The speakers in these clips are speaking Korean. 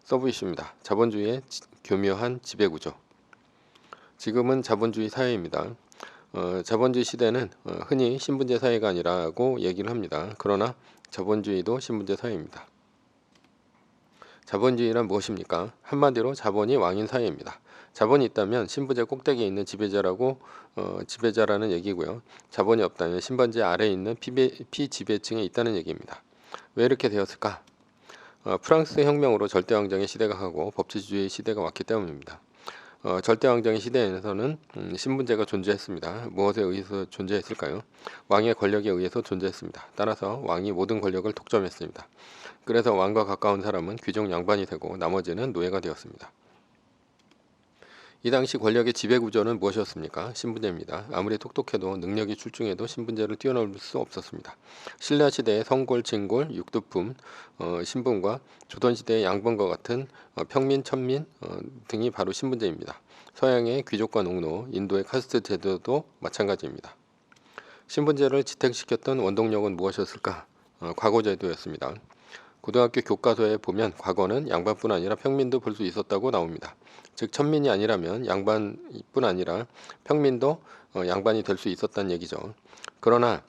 서브 이슈입니다. 자본주의의 교묘한 지배구조. 지금은 자본주의 사회입니다. 자본주의 시대는 흔히 신분제 사회가 아니라고 얘기를 합니다. 그러나 자본주의도 신분제 사회입니다. 자본주의란 무엇입니까? 한마디로 자본이 왕인 사회입니다. 자본이 있다면 신분제 꼭대기에 있는 지배자라는 얘기고요. 자본이 없다면 신분제 아래에 있는 피지배층에 있다는 얘기입니다. 왜 이렇게 되었을까? 프랑스 혁명으로 절대왕정의 시대가 가고 법치주의 시대가 왔기 때문입니다. 절대왕정의 시대에서는 신분제가 존재했습니다. 무엇에 의해서 존재했을까요? 왕의 권력에 의해서 존재했습니다. 따라서 왕이 모든 권력을 독점했습니다. 그래서 왕과 가까운 사람은 귀족 양반이 되고 나머지는 노예가 되었습니다. 이 당시 권력의 지배구조는 무엇이었습니까? 신분제입니다. 아무리 똑똑해도 능력이 출중해도 신분제를 뛰어넘을 수 없었습니다. 신라시대의 성골, 진골, 육두품, 신분과 조선시대의 양반과 같은 평민, 천민 등이 바로 신분제입니다. 서양의 귀족과 농노, 인도의 카스트 제도도 마찬가지입니다. 신분제를 지탱시켰던 원동력은 무엇이었을까? 과거제도였습니다. 고등학교 교과서에 보면 과거는 양반뿐 아니라 평민도 볼 수 있었다고 나옵니다. 즉 천민이 아니라면 양반뿐 아니라 평민도 양반이 될 수 있었다는 얘기죠. 그러나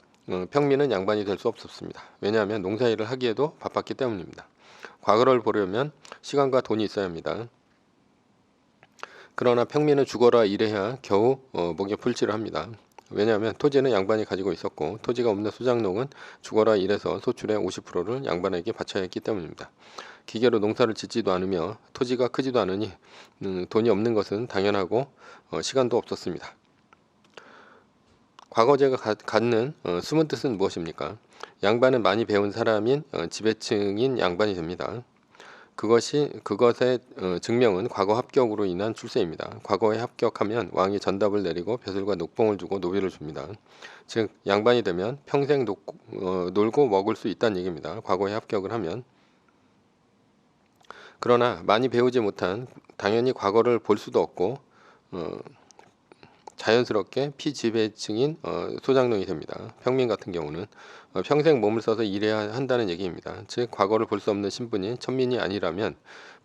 평민은 양반이 될 수 없었습니다. 왜냐하면 농사일을 하기에도 바빴기 때문입니다. 과거를 보려면 시간과 돈이 있어야 합니다. 그러나 평민은 죽어라 일해야 겨우 목에 풀칠을 합니다. 왜냐하면 토지는 양반이 가지고 있었고 토지가 없는 소장농은 죽어라 일해서 소출의 50%를 양반에게 바쳐야 했기 때문입니다. 기계로 농사를 짓지도 않으며 토지가 크지도 않으니 돈이 없는 것은 당연하고 시간도 없었습니다. 과거제가 갖는 숨은 뜻은 무엇입니까? 양반은 많이 배운 사람인 지배층인 양반이 됩니다. 그것의 증명은 과거 합격으로 인한 출세입니다. 과거에 합격하면 왕이 전답을 내리고 벼슬과 녹봉을 주고 노비를 줍니다. 즉 양반이 되면 평생 놀고 먹을 수 있다는 얘기입니다. 과거에 합격을 하면. 그러나 많이 배우지 못한 당연히 과거를 볼 수도 없고 자연스럽게 피지배층인 소장농이 됩니다. 평민 같은 경우는 평생 몸을 써서 일해야 한다는 얘기입니다. 즉 과거를 볼 수 없는 신분인 천민이 아니라면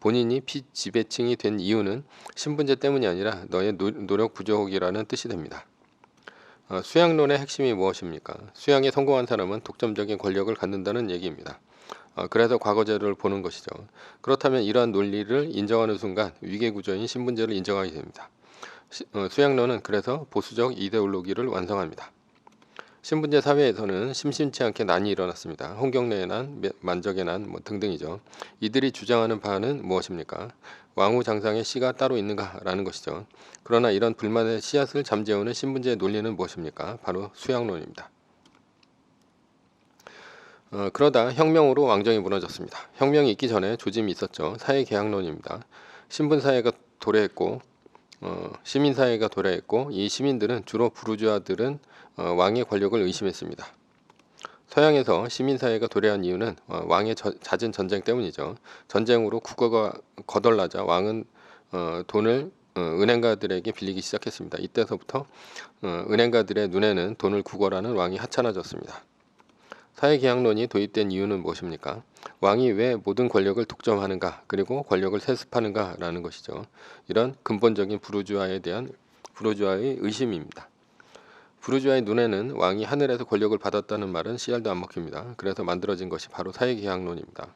본인이 피지배층이 된 이유는 신분제 때문이 아니라 너의 노력 부족이라는 뜻이 됩니다. 수양론의 핵심이 무엇입니까? 수양에 성공한 사람은 독점적인 권력을 갖는다는 얘기입니다. 그래서 과거제를 보는 것이죠. 그렇다면 이러한 논리를 인정하는 순간 위계구조인 신분제를 인정하게 됩니다. 수양론은 그래서 보수적 이데올로기를 완성합니다. 신분제 사회에서는 심심치 않게 난이 일어났습니다. 홍경래의 난, 만적의 난 등등이죠. 이들이 주장하는 바는 무엇입니까? 왕후장상의 씨가 따로 있는가라는 것이죠. 그러나 이런 불만의 씨앗을 잠재우는 신분제의 논리는 무엇입니까? 바로 수양론입니다. 그러다 혁명으로 왕정이 무너졌습니다. 혁명이 있기 전에 조짐이 있었죠. 사회계약론입니다. 신분사회가 도래했고 시민사회가 도래했고 이 시민들은 주로 부르주아들은 왕의 권력을 의심했습니다. 서양에서 시민사회가 도래한 이유는 왕의 잦은 전쟁 때문이죠. 전쟁으로 국가가 거덜나자 왕은 돈을 은행가들에게 빌리기 시작했습니다. 이때서부터 은행가들의 눈에는 돈을 구걸하는 왕이 하찮아졌습니다. 사회계약론이 도입된 이유는 무엇입니까? 왕이 왜 모든 권력을 독점하는가 그리고 권력을 세습하는가 라는 것이죠. 이런 근본적인 부르주아의 의심입니다. 부르주아의 눈에는 왕이 하늘에서 권력을 받았다는 말은 씨알도 안 먹힙니다. 그래서 만들어진 것이 바로 사회계약론입니다.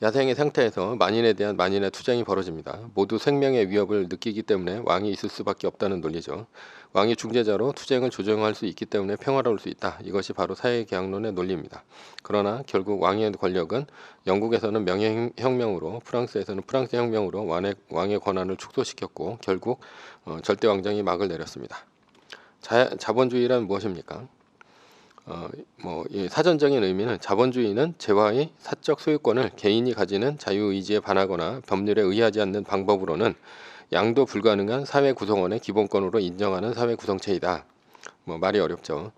야생의 상태에서 만인에 대한 만인의 투쟁이 벌어집니다. 모두 생명의 위협을 느끼기 때문에 왕이 있을 수밖에 없다는 논리죠. 왕이 중재자로 투쟁을 조정할 수 있기 때문에 평화로울 수 있다. 이것이 바로 사회계약론의 논리입니다. 그러나 결국 왕의 권력은 영국에서는 명예혁명으로 프랑스에서는 프랑스혁명으로 왕의 권한을 축소시켰고 결국 절대왕정이 막을 내렸습니다. 자본주의란 무엇입니까? 이 사전적인 의미는 자본주의는 재화의 사적 소유권을 개인이 가지는 자유의지에 반하거나 법률에 의하지 않는 방법으로는 양도 불가능한 사회 구성원의 기본권으로 인정하는 사회 구성체이다. 말이 어렵죠.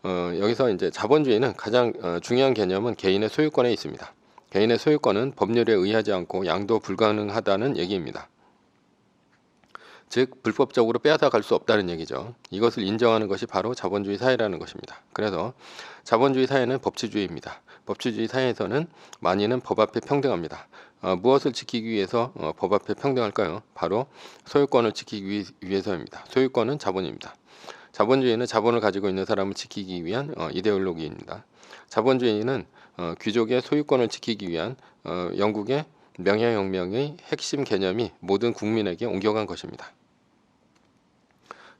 여기서 이제 자본주의는 가장 중요한 개념은 개인의 소유권에 있습니다. 개인의 소유권은 법률에 의하지 않고 양도 불가능하다는 얘기입니다. 즉 불법적으로 빼앗아갈 수 없다는 얘기죠. 이것을 인정하는 것이 바로 자본주의 사회라는 것입니다. 그래서 자본주의 사회는 법치주의입니다. 법치주의 사회에서는 만인은 법 앞에 평등합니다. 무엇을 지키기 위해서 법 앞에 평등할까요? 바로 소유권을 지키기 위해서입니다. 소유권은 자본입니다. 자본주의는 자본을 가지고 있는 사람을 지키기 위한 이데올로기입니다. 자본주의는 귀족의 소유권을 지키기 위한 영국의 명예혁명의 핵심 개념이 모든 국민에게 옮겨간 것입니다.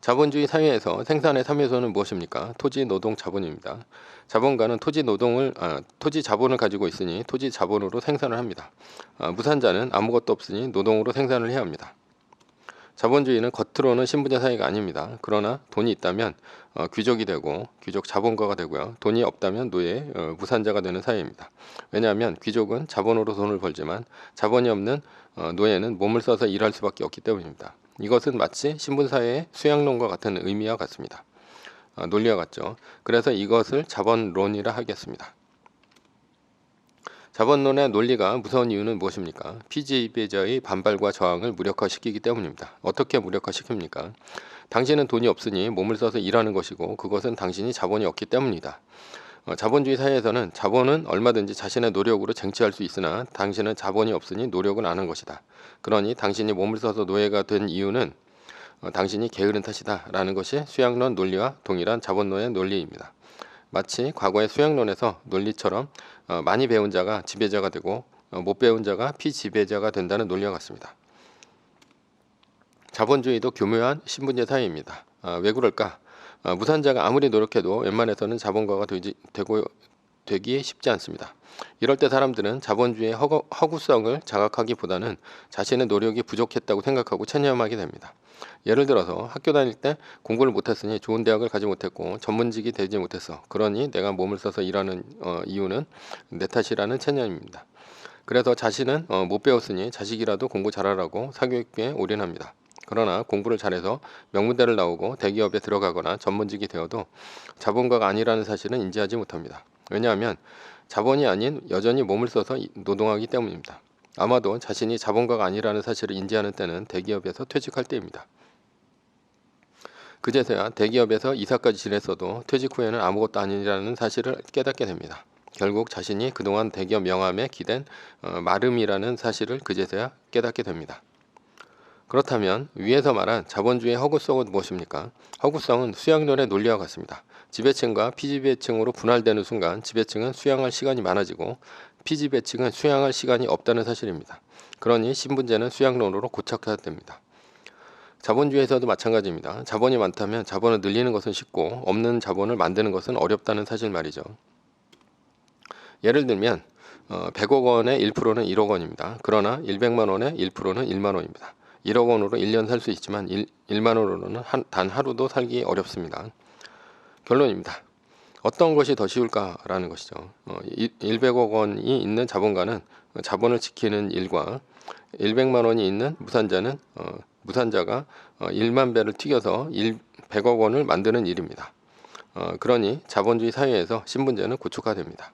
자본주의 사회에서 생산의 3요소는 무엇입니까? 토지, 노동, 자본입니다. 자본가는 토지 자본을 가지고 있으니 토지 자본으로 생산을 합니다. 무산자는 아무것도 없으니 노동으로 생산을 해야 합니다. 자본주의는 겉으로는 신분제 사회가 아닙니다. 그러나 돈이 있다면 귀족이 되고 귀족 자본가가 되고요. 돈이 없다면 노예, 무산자가 되는 사회입니다. 왜냐하면 귀족은 자본으로 돈을 벌지만 자본이 없는 노예는 몸을 써서 일할 수밖에 없기 때문입니다. 이것은 마치 신분사회의 수양론과 같은 의미와 같습니다. 논리와 같죠. 그래서 이것을 자본론이라 하겠습니다. 자본론의 논리가 무서운 이유는 무엇입니까? 피지배자의 반발과 저항을 무력화시키기 때문입니다. 어떻게 무력화시킵니까? 당신은 돈이 없으니 몸을 써서 일하는 것이고 그것은 당신이 자본이 없기 때문이다. 자본주의 사회에서는 자본은 얼마든지 자신의 노력으로 쟁취할 수 있으나 당신은 자본이 없으니 노력은 안 한 것이다. 그러니 당신이 몸을 써서 노예가 된 이유는 당신이 게으른 탓이다 라는 것이 수양론 논리와 동일한 자본론의 논리입니다. 마치 과거의 수양론에서 논리처럼 많이 배운 자가 지배자가 되고 못 배운 자가 피지배자가 된다는 논리와 같습니다. 자본주의도 교묘한 신분제 사회입니다. 왜 그럴까? 무산자가 아무리 노력해도 웬만해서는 자본가가 되기 쉽지 않습니다. 이럴 때 사람들은 자본주의의 허구성을 자각하기보다는 자신의 노력이 부족했다고 생각하고 체념하게 됩니다. 예를 들어서 학교 다닐 때 공부를 못했으니 좋은 대학을 가지 못했고 전문직이 되지 못했어. 그러니 내가 몸을 써서 일하는 이유는 내 탓이라는 체념입니다. 그래서 자신은 못 배웠으니 자식이라도 공부 잘하라고 사교육비에 올인합니다. 그러나 공부를 잘해서 명문대를 나오고 대기업에 들어가거나 전문직이 되어도 자본가가 아니라는 사실은 인지하지 못합니다. 왜냐하면 자본이 아닌 여전히 몸을 써서 노동하기 때문입니다. 아마도 자신이 자본가가 아니라는 사실을 인지하는 때는 대기업에서 퇴직할 때입니다. 그제서야 대기업에서 이사까지 지냈어도 퇴직 후에는 아무것도 아니라는 사실을 깨닫게 됩니다. 결국 자신이 그동안 대기업 명함에 기댄 마름이라는 사실을 그제서야 깨닫게 됩니다. 그렇다면 위에서 말한 자본주의의 허구성은 무엇입니까? 허구성은 수양론의 논리와 같습니다. 지배층과 피지배층으로 분할되는 순간 지배층은 수양할 시간이 많아지고 피지배층은 수양할 시간이 없다는 사실입니다. 그러니 신분제는 수양론으로 고착해야 됩니다. 자본주의에서도 마찬가지입니다. 자본이 많다면 자본을 늘리는 것은 쉽고 없는 자본을 만드는 것은 어렵다는 사실 말이죠. 예를 들면 100억 원의 1%는 1억 원입니다. 그러나 100만 원의 1%는 1만 원입니다. 1억 원으로 1년 살 수 있지만 1만 원으로는 단 하루도 살기 어렵습니다. 결론입니다. 어떤 것이 더 쉬울까라는 것이죠. 100억 원이 있는 자본가는 자본을 지키는 일과 100만 원이 있는 무산자가 1만 배를 튀겨서 100억 원을 만드는 일입니다. 그러니 자본주의 사회에서 신분제는 고축화됩니다.